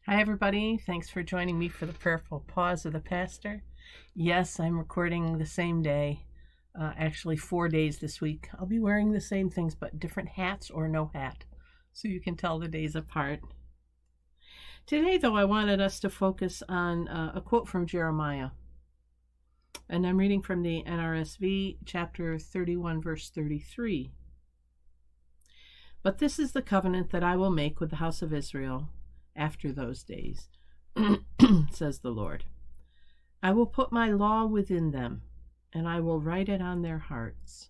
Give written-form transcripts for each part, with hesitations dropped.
Hi, everybody. Thanks for joining me for the prayerful pause of the pastor. Yes, I'm recording the same day, actually 4 days this week. I'll be wearing the same things, but different hats or no hat, so you can tell the days apart. Today, though, I wanted us to focus on a quote from Jeremiah. And I'm reading from the NRSV, chapter 31, verse 33. But this is the covenant that I will make with the house of Israel after those days, says the Lord. I will put my law within them, and I will write it on their hearts.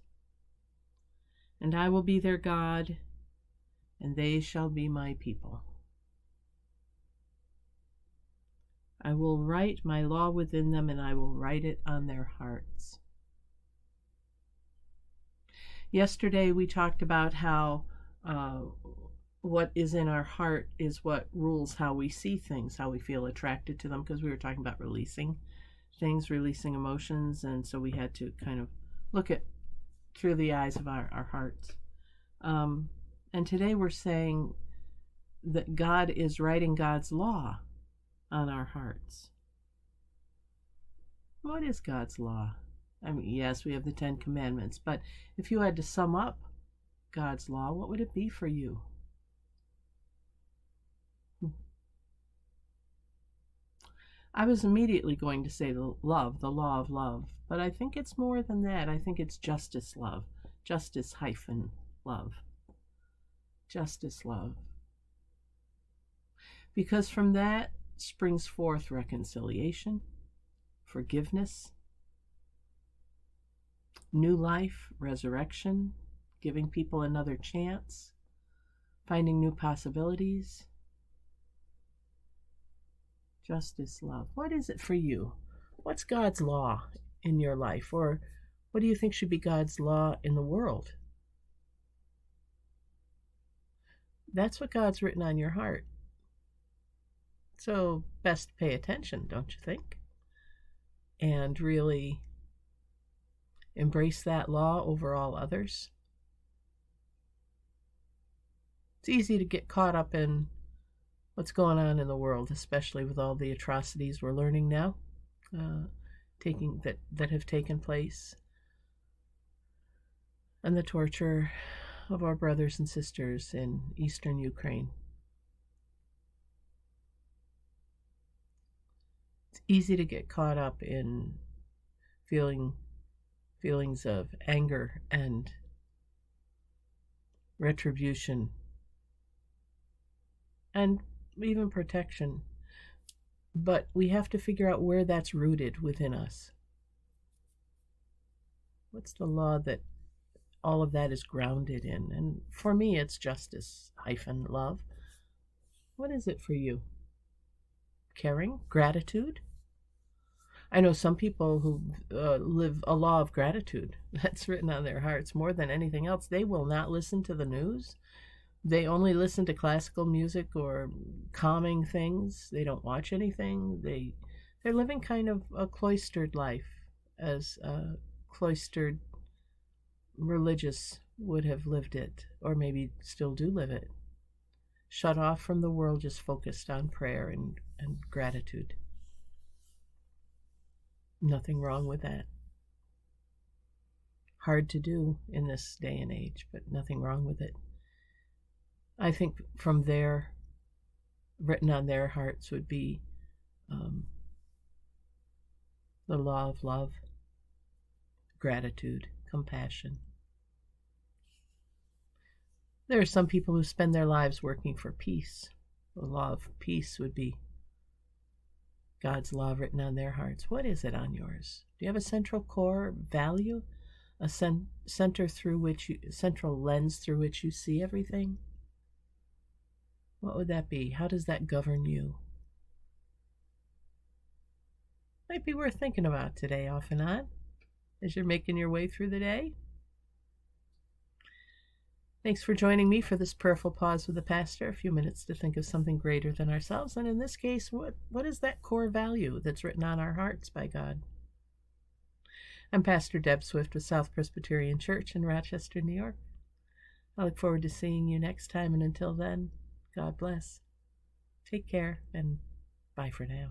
And I will be their God, and they shall be my people. I will write my law within them, and I will write it on their hearts. Yesterday we talked about how what is in our heart is what rules how we see things, how we feel attracted to them, because we were talking about releasing things, releasing emotions, and so we had to kind of look at through the eyes of our hearts. And today we're saying that God is writing God's law on our hearts. What is God's law? I mean, yes, we have the 10 Commandments, but if you had to sum up God's law, what would it be for you? I was immediately going to say the law of love, but I think it's more than that. I think it's justice love, justice-love, justice love. Because from that springs forth reconciliation, forgiveness, new life, resurrection, giving people another chance, finding new possibilities. Justice, love. What is it for you? What's God's law in your life? Or what do you think should be God's law in the world? That's what God's written on your heart. So best pay attention, don't you think? And really embrace that law over all others. It's easy to get caught up in what's going on in the world, especially with all the atrocities we're learning now, that have taken place, and the torture of our brothers and sisters in eastern Ukraine. It's easy to get caught up in feelings of anger and retribution and even protection, but we have to figure out where that's rooted within us. What's the law that all of that is grounded in? And for me, it's justice-love. What is it for you? Caring? Gratitude? I know some people who live a law of gratitude. That's written on their hearts more than anything else. They will not listen to the news. They only listen to classical music or calming things. They don't watch anything. They're living kind of a cloistered life, as a cloistered religious would have lived it, or maybe still do live it. Shut off from the world, just focused on prayer and gratitude. Nothing wrong with that. Hard to do in this day and age, but nothing wrong with it. I think from there, written on their hearts would be the law of love, gratitude, compassion. There are some people who spend their lives working for peace. The law of peace would be God's law written on their hearts. What is it on yours? Do you have a central core value, a central lens through which you see everything? What would that be? How does that govern you? Might be worth thinking about today, off and on, as you're making your way through the day. Thanks for joining me for this prayerful pause with the pastor, a few minutes to think of something greater than ourselves. And in this case, what is that core value that's written on our hearts by God? I'm Pastor Deb Swift with South Presbyterian Church in Rochester, New York. I look forward to seeing you next time, and until then, God bless. Take care and bye for now.